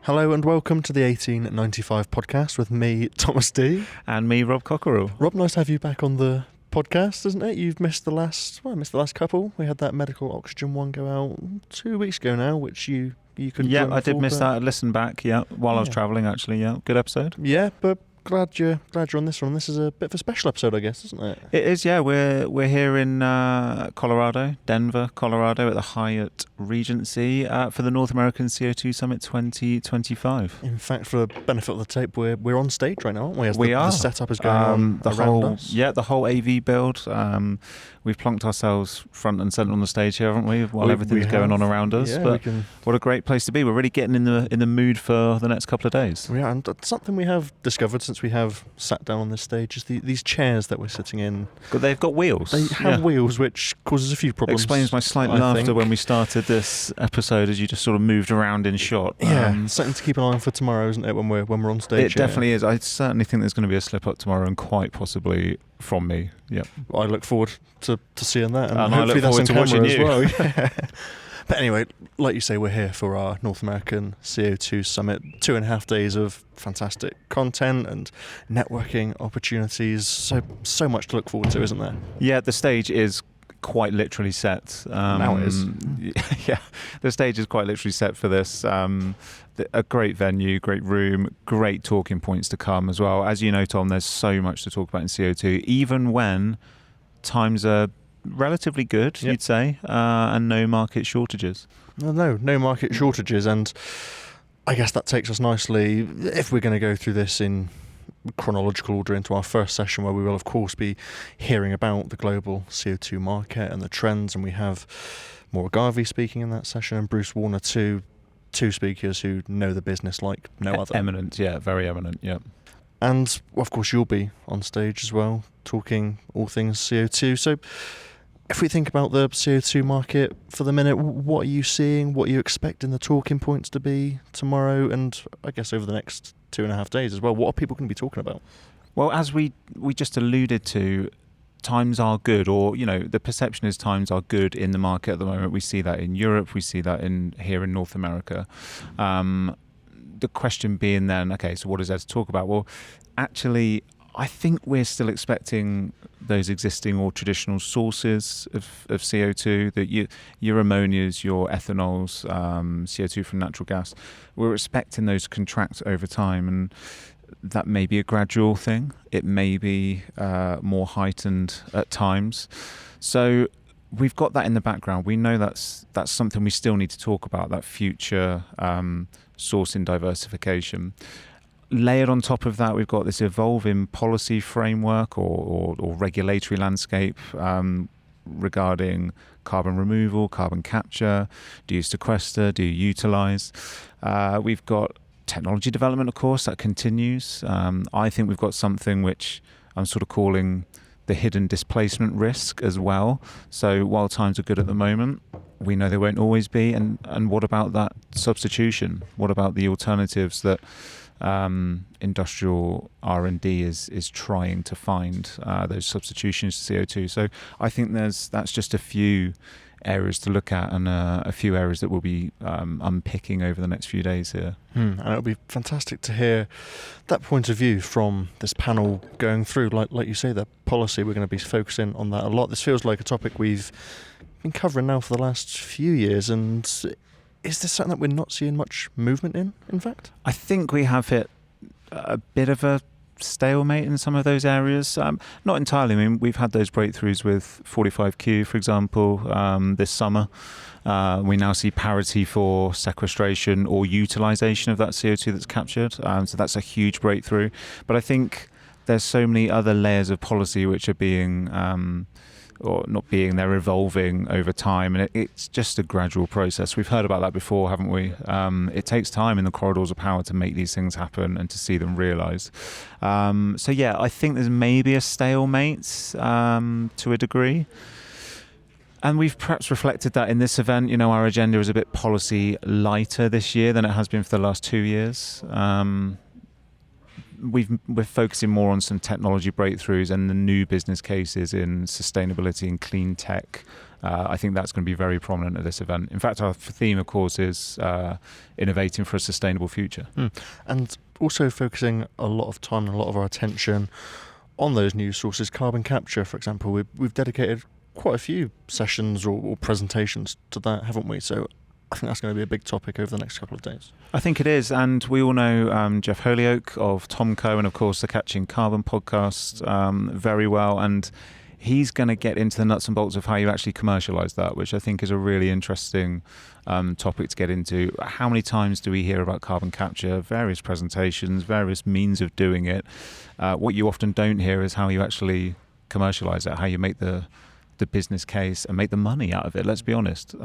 Hello and welcome to the 1895 podcast with me, Thomas D. And me, Rob Cockerell. Rob, nice to have you back on the podcast, isn't it? You've missed the last couple. We had that medical oxygen one go out 2 weeks ago now, which you couldn't. Yeah, I did miss that. I listened back, while I was travelling, actually. Yeah, good episode. Yeah, but glad you're on this one. This is a bit of a special episode, I guess, isn't it? It is, yeah. We're here in Colorado, Denver, Colorado, at the Hyatt Regency for the North American CO2 Summit 2025. In fact, for the benefit of the tape, we're on stage right now, aren't we? We are. The setup is going on around us. Yeah, the whole AV build. We've plonked ourselves front and centre on the stage here, haven't we? While everything's going on around us. Yeah, but what a great place to be. We're really getting in the mood for the next couple of days. Yeah, and something we have discovered since we have sat down on this stage is these chairs that we're sitting in. But they've got wheels. They have wheels, which causes a few problems. Explains my slight laughter when we started this episode, as you just sort of moved around in shot. Yeah, something to keep an eye on for tomorrow, isn't it? When we're on stage. It definitely is. I certainly think there's going to be a slip up tomorrow, and quite possibly from me. Yeah, I look forward to seeing that, and I hopefully look forward that's to on camera watching as you. well. Yeah. But anyway, like you say, we're here for our North American CO2 Summit. 2.5 days of fantastic content and networking opportunities. So much to look forward to, isn't there? Yeah, the stage is quite literally set. Now it is. Yeah, the stage is quite literally set for this. A great venue, great room, great talking points to come as well. As you know, Tom, there's so much to talk about in CO2, even when times are relatively good, you'd say, and no market shortages. No market shortages, and I guess that takes us nicely, if we're going to go through this in chronological order, into our first session, where we will of course be hearing about the global CO2 market and the trends, and we have Maura Garvey speaking in that session and Bruce Warner, two speakers who know the business like no other. Eminent, yeah, very eminent, yeah. And of course you'll be on stage as well, talking all things CO2. So if we think about the CO2 market for the minute, what are you seeing? What are you expecting the talking points to be tomorrow, and I guess over the next 2.5 days as well? What are people going to be talking about? Well, as we just alluded to, times are good, or the perception is times are good in the market at the moment. We see that in Europe, we see that here in North America. The question being then, okay, so what is there to talk about? Well, actually, I think we're still expecting those existing or traditional sources of CO2, that your ammonias, your ethanols, CO2 from natural gas. We're expecting those to contract over time, and that may be a gradual thing. It may be more heightened at times. So we've got that in the background. We know that's something we still need to talk about, that future sourcing diversification. Layered on top of that, we've got this evolving policy framework or regulatory landscape regarding carbon removal, carbon capture. Do you sequester? Do you utilise? We've got technology development, of course, that continues. I think we've got something which I'm sort of calling the hidden displacement risk as well. So while times are good at the moment, we know they won't always be. And what about that substitution? What about the alternatives that industrial R&D is trying to find, those substitutions to CO2? So I think that's just a few areas to look at, and a few areas that we'll be unpicking over the next few days here. And it'll be fantastic to hear that point of view from this panel going through. Like you say, the policy, we're going to be focusing on that a lot. This feels like a topic we've been covering now for the last few years, and is this something that we're not seeing much movement in fact? I think we have hit a bit of a stalemate in some of those areas. Not entirely. I mean, we've had those breakthroughs with 45Q, for example, this summer. We now see parity for sequestration or utilisation of that CO2 that's captured. So that's a huge breakthrough. But I think there's so many other layers of policy which are being or not being, they're evolving over time, and it's just a gradual process. We've heard about that before, haven't we? It takes time in the corridors of power to make these things happen and to see them realised. So yeah, I think there's maybe a stalemate to a degree. And we've perhaps reflected that in this event. You know, our agenda is a bit policy lighter this year than it has been for the last 2 years. we're focusing more on some technology breakthroughs and the new business cases in sustainability and clean tech. I think that's going to be very prominent at this event. In fact, our theme, of course, is innovating for a sustainable future. And also focusing a lot of time and a lot of our attention on those news sources. Carbon capture, for example, we've dedicated quite a few sessions or presentations to that, haven't we? So I think that's going to be a big topic over the next couple of days. I think it is, and we all know Jeff Holyoake of Tomco and, of course, the Catching Carbon podcast very well, and he's going to get into the nuts and bolts of how you actually commercialise that, which I think is a really interesting topic to get into. How many times do we hear about carbon capture, various presentations, various means of doing it? What you often don't hear is how you actually commercialise it, how you make the business case and make the money out of it, let's be honest.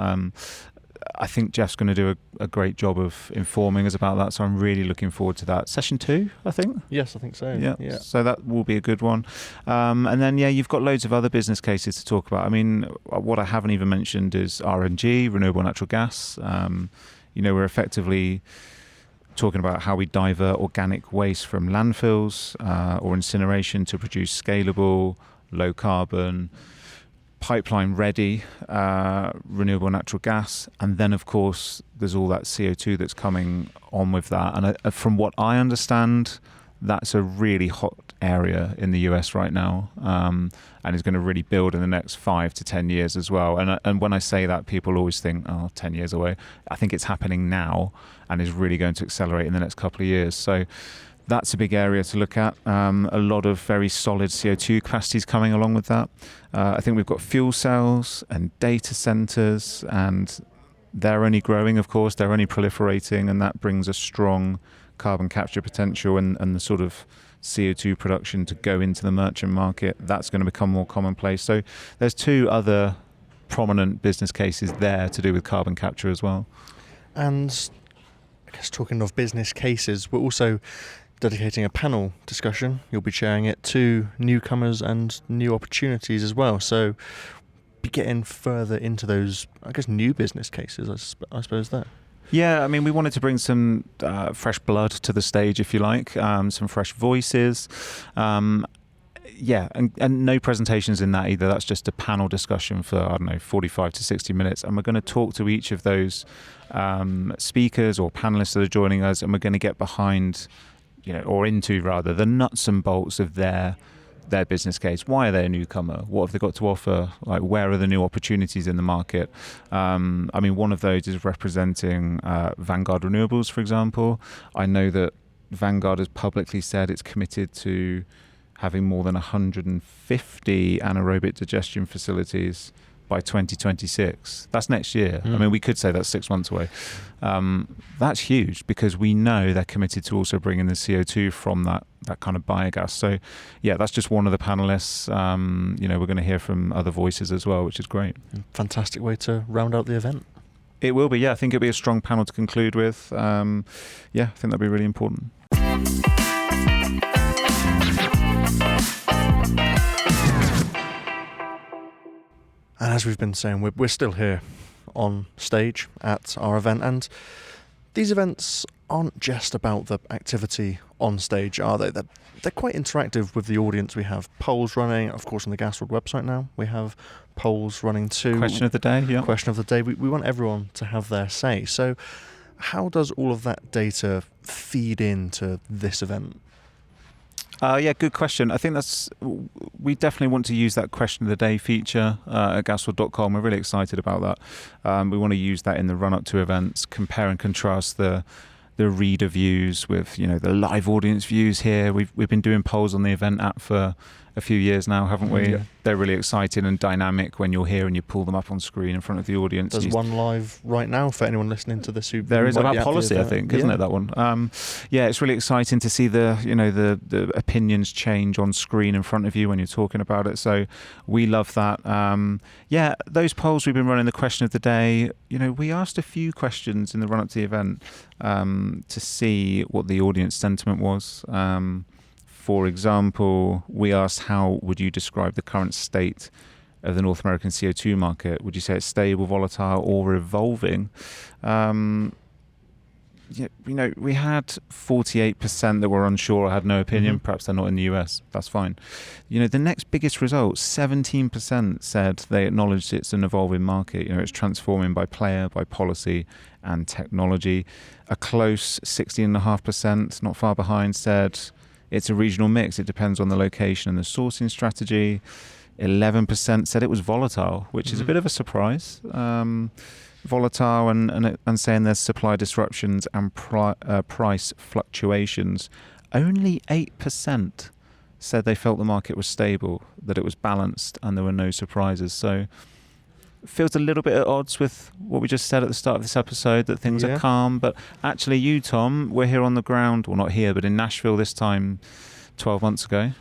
I think Jeff's going to do a great job of informing us about that, so I'm really looking forward to that. Session 2, I think? Yes, I think so. Yeah. So that will be a good one. And then, you've got loads of other business cases to talk about. I mean, what I haven't even mentioned is RNG, renewable natural gas. We're effectively talking about how we divert organic waste from landfills or incineration to produce scalable, low carbon, pipeline ready renewable natural gas. And then, of course, there's all that CO2 that's coming on with that. And from what I understand, that's a really hot area in the US right now, and is going to really build in the next 5 to 10 years as well. And when I say that, people always think, 10 years away. I think it's happening now and is really going to accelerate in the next couple of years. So that's a big area to look at. A lot of very solid CO2 capacities coming along with that. I think we've got fuel cells and data centers, and they're only growing, of course, they're only proliferating, and that brings a strong carbon capture potential and the sort of CO2 production to go into the merchant market. That's going to become more commonplace. So there's 2 other prominent business cases there to do with carbon capture as well. And I guess talking of business cases, we're also dedicating a panel discussion. You'll be chairing it to newcomers and new opportunities as well. So be getting further into those, I guess, new business cases, I suppose there. Yeah, I mean, we wanted to bring some fresh blood to the stage, if you like, some fresh voices. And no presentations in that either. That's just a panel discussion for, 45 to 60 minutes. And we're going to talk to each of those speakers or panelists that are joining us, and we're going to get behind, into the nuts and bolts of their business case. Why are they a newcomer? What have they got to offer? Like, where are the new opportunities in the market? One of those is representing Vanguard Renewables, for example. I know that Vanguard has publicly said it's committed to having more than 150 anaerobic digestion facilities by 2026. That's next year. We could say that's 6 months away. That's huge, because we know they're committed to also bringing the CO2 from that kind of biogas. So, that's just one of the panelists. We're going to hear from other voices as well, which is great. Fantastic way to round out the event. It will be, I think it'll be a strong panel to conclude with. I think that'll be really important. And as we've been saying, we're still here on stage at our event, and these events aren't just about the activity on stage, are they? They're quite interactive with the audience. We have polls running, of course, on the gasworld website now. We have polls running too. Question of the day, yeah. Question of the day. We want everyone to have their say. So how does all of that data feed into this event? Good question. I think we definitely want to use that question of the day feature at gasworld.com. We're really excited about that. We want to use that in the run up to events, compare and contrast the reader views with the live audience views here. We've been doing polls on the event app for a few years now, haven't we? Yeah. They're really exciting and dynamic when you're here and you pull them up on screen in front of the audience. There's one live right now for anyone listening to this. There is about policy, I think, isn't it, that one? It's really exciting to see the opinions change on screen in front of you when you're talking about it. So we love that. Those polls we've been running, the question of the day, we asked a few questions in the run up to the event to see what the audience sentiment was. For example, we asked, how would you describe the current state of the North American CO2 market? Would you say it's stable, volatile, or evolving? we had 48% that were unsure or had no opinion. Mm-hmm. Perhaps they're not in the US. That's fine. The next biggest result, 17% said they acknowledged it's an evolving market. It's transforming by player, by policy and technology. A close 16.5%, not far behind, said it's a regional mix. It depends on the location and the sourcing strategy. 11% said it was volatile, which is a bit of a surprise. Volatile and saying there's supply disruptions and price fluctuations. Only 8% said they felt the market was stable, that it was balanced and there were no surprises. So it feels a little bit at odds with what we just said at the start of this episode, that things are calm. But actually you, Tom, we're here on the ground, well not here, but in Nashville this time 12 months ago.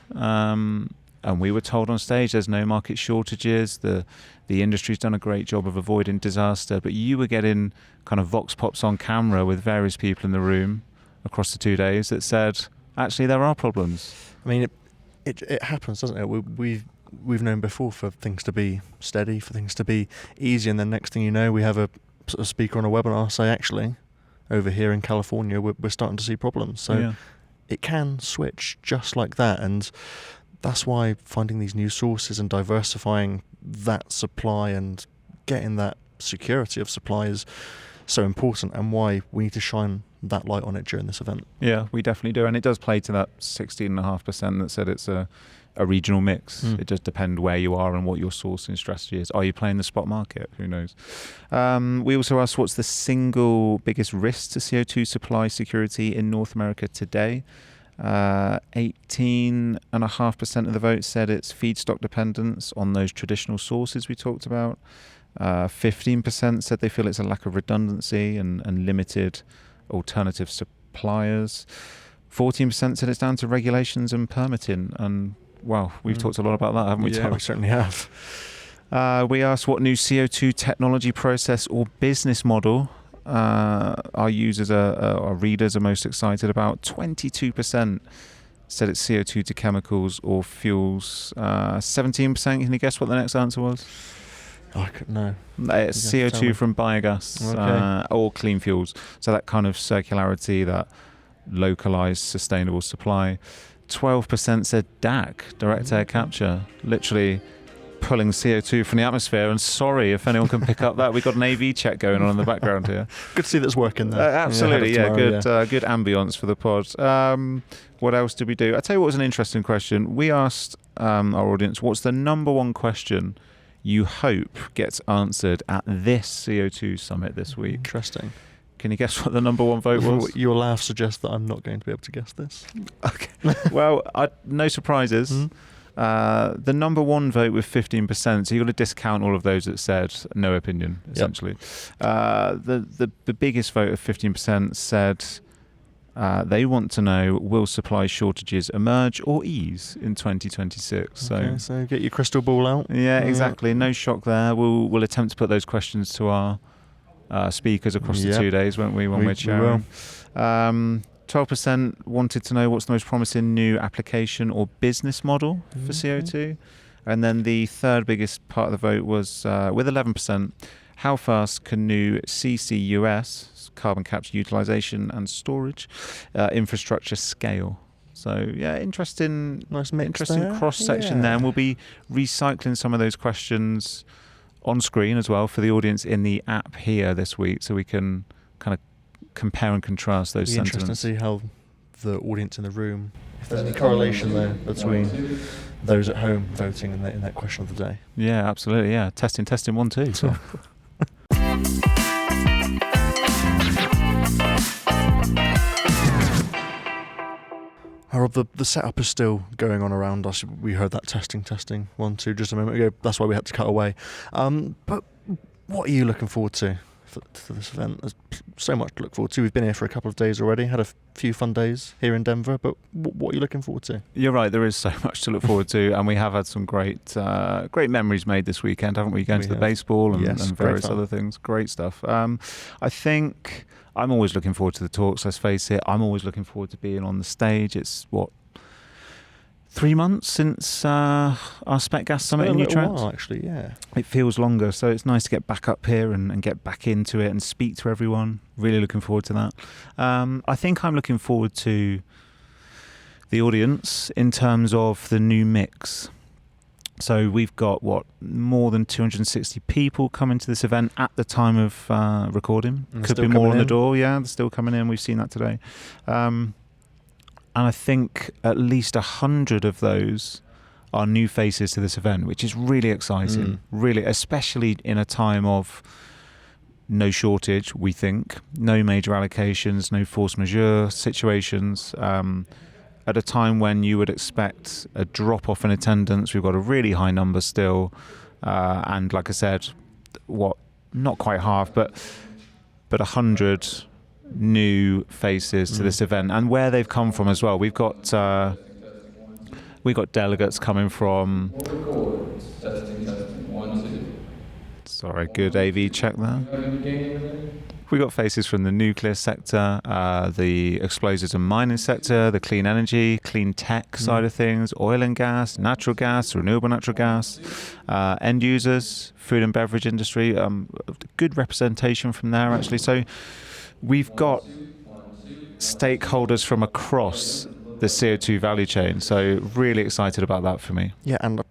And we were told on stage there's no market shortages, the industry's done a great job of avoiding disaster, but you were getting kind of vox pops on camera with various people in the room across the 2 days that said, actually there are problems. I mean, it happens, doesn't it? We've known before for things to be steady, for things to be easy, and then next thing you know, we have a sort of speaker on a webinar say, actually, over here in California, we're starting to see problems. So it can switch just like that, and that's why finding these new sources and diversifying that supply and getting that security of supply is so important, and why we need to shine that light on it during this event. Yeah, we definitely do. And it does play to that 16.5% that said it's a regional mix. It just depends where you are and what your sourcing strategy is. Are you playing the spot market? Who knows? We also asked what's the single biggest risk to CO2 supply security in North America today. 18.5% of the vote said it's feedstock dependence on those traditional sources we talked about. 15% said they feel it's a lack of redundancy and limited alternative suppliers. 14% said it's down to regulations and permitting. And wow, we've talked a lot about that, haven't we, Tom? Yeah, we certainly have. We asked what new CO2 technology, process or business model our users, our readers are most excited about. 22% said it's CO2 to chemicals or fuels. 17%, can you guess what the next answer was? I couldn't know. It's CO2 from biogas or clean fuels. So that kind of circularity, that localized sustainable supply. 12% said DAC, direct air capture, literally pulling CO2 from the atmosphere. And sorry if anyone can pick up that. We've got an AV check going on in the background here. Good to see that's working there. Absolutely, good ambience for the pod. What else did we do? I'll tell you what was an interesting question. We asked our audience, what's the number one question you hope gets answered at this CO2 summit this week? Interesting. Can you guess what the number one vote was? Your laugh suggests that I'm not going to be able to guess this. Okay. Well, no surprises. The number one vote with 15%, so you've got to discount all of those that said no opinion, essentially. The biggest vote of 15% said they want to know, will supply shortages emerge or ease in 2026? Okay, so get your crystal ball out. Yeah, exactly. No shock there. We'll attempt to put those questions to our speakers across the 2 days, won't we, when we're sharing? 12% wanted to know what's the most promising new application or business model for CO2. And then the third biggest part of the vote was, with 11%, how fast can new CCUS, carbon capture utilization and storage, infrastructure scale? So, interesting cross-section there. And we'll be recycling some of those questions on screen as well for the audience in the app here this week, so we can kind of compare and contrast those sentiments. Interesting to see how the audience in the room, if there's any correlation there between those at home voting in that question of the day. Yeah, absolutely. Yeah, testing 1 2. So. Rob, the setup is still going on around us. We heard that testing 1 2 just a moment ago. That's why we had to cut away. But what are you looking forward to for this event? There's so much to look forward to. We've been here for a couple of days already, had a few fun days here in Denver, but what are you looking forward to? You're right, there is so much to look forward to, and we have had some great memories made this weekend, haven't we? Going to the baseball and various other things. Great stuff. I think I'm always looking forward to the talks, let's face it. I'm always looking forward to being on the stage. It's what 3 months since our Spec Gas Summit in Utrecht. While, actually, yeah. It feels longer, so it's nice to get back up here and get back into it and speak to everyone. Really looking forward to that. I think I'm looking forward to the audience in terms of the new mix. So we've got, more than 260 people coming to this event at the time of recording. Could be more on the door, yeah, they're still coming in. We've seen that today. And I think at least 100 of those are new faces to this event, which is really exciting, really, especially in a time of no shortage, we think, no major allocations, no force majeure situations. At a time when you would expect a drop-off in attendance, we've got a really high number still. And like I said, not quite half, but 100 new faces to this event. And where they've come from as well. We've got delegates coming from... Sorry, good AV check there. We got faces from the nuclear sector, the explosives and mining sector, the clean energy, clean tech side of things, oil and gas, natural gas, renewable natural gas, end users, food and beverage industry. Good representation from there, actually. So we've got stakeholders from across the CO2 value chain. So really excited about that for me. Yeah, and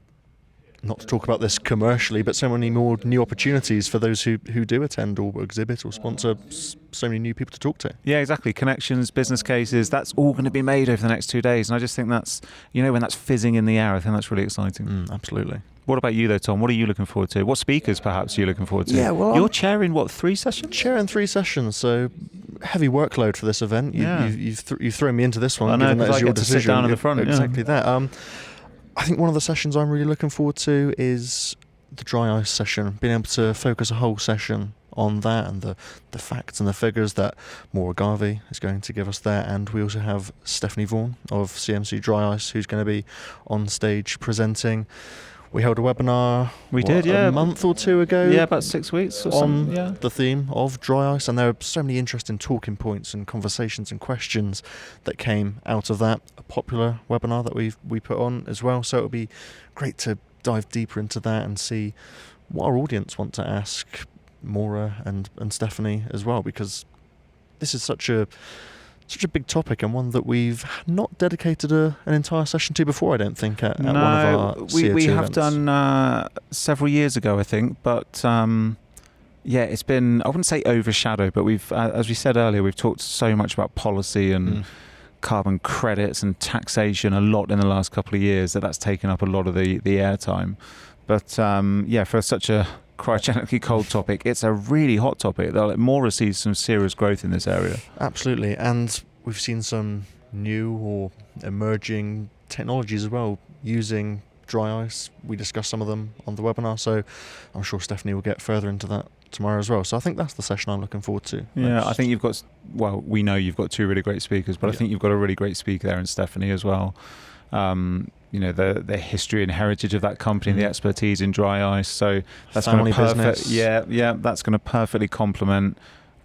not to talk about this commercially, but so many more new opportunities for those who do attend or exhibit or sponsor, so many new people to talk to. Yeah, exactly. Connections, business cases, that's all going to be made over the next 2 days. And I just think that's, when that's fizzing in the air, I think that's really exciting. Absolutely. What about you though, Tom? What are you looking forward to? What speakers perhaps are you looking forward to? Yeah, well, you're chairing 3 sessions? Chairing 3 sessions, so heavy workload for this event. You've thrown me into this one. I know, given that because I your get to decision. sit down in the front. Exactly that. I think one of the sessions I'm really looking forward to is the dry ice session, being able to focus a whole session on that and the facts and the figures that Maura Garvey is going to give us there. And we also have Stephanie Vaughan of CMC Dry Ice, who's going to be on stage presenting. We held a webinar a month or 2 ago. Yeah, about 6 weeks or on something. the theme of dry ice, and there are so many interesting talking points and conversations and questions that came out of that. A popular webinar that we put on as well. So it'll be great to dive deeper into that and see what our audience want to ask Maura and Stephanie as well, because this is such a big topic and one that we've not dedicated an entire session to before, I don't think, at one of our CO2 we have events. Done several years ago, I think, but it's been, I wouldn't say overshadowed, but we've, as we said earlier, we've talked so much about policy and carbon credits and taxation a lot in the last couple of years that's taken up a lot of the airtime. But for such a cryogenically cold topic, it's a really hot topic. Maura sees some serious growth in this area. Absolutely, and we've seen some new or emerging technologies as well using dry ice. We discussed some of them on the webinar, so I'm sure Stephanie will get further into that tomorrow as well. So I think that's the session I'm looking forward to. Yeah, I think you've got, we know you've got 2 really great speakers, but I think you've got a really great speaker there in Stephanie as well. The history and heritage of that company, the expertise in dry ice. So that's going to that's going to perfectly complement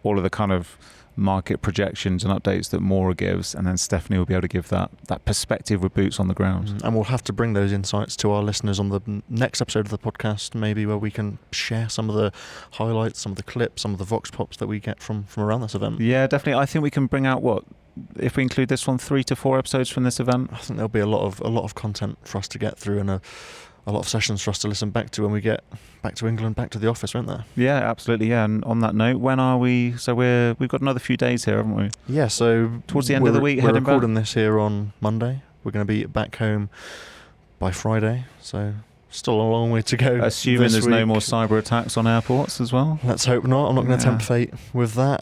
all of the kind of market projections and updates that Maura gives, and then Stephanie will be able to give that perspective with boots on the ground. And we'll have to bring those insights to our listeners on the next episode of the podcast, maybe, where we can share some of the highlights, some of the clips, some of the vox pops that we get from around this event. Yeah, definitely. I think we can bring out if we include this one, 3 to 4 episodes from this event. I think there'll be a lot of content for us to get through, and a lot of sessions for us to listen back to when we get back to England, back to the office, won't there? Yeah, absolutely. Yeah, and on that note, when are we? So we've got another few days here, haven't we? Yeah. So towards the end of the week, we're recording this here on Monday. We're going to be back home by Friday. So still a long way to go. Assuming there's no more cyber attacks on airports as well. Let's hope not. I'm not going to tempt fate with that.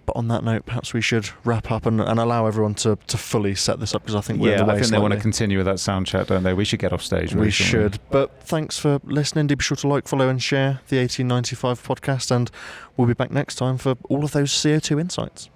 But on that note, perhaps we should wrap up and allow everyone to fully set this up, because I think we're in the way. I think slightly. They want to continue with that sound check, don't they? We should get off stage. Really, we should. But thanks for listening. Do be sure to like, follow and share the 1895 podcast, and we'll be back next time for all of those CO2 insights.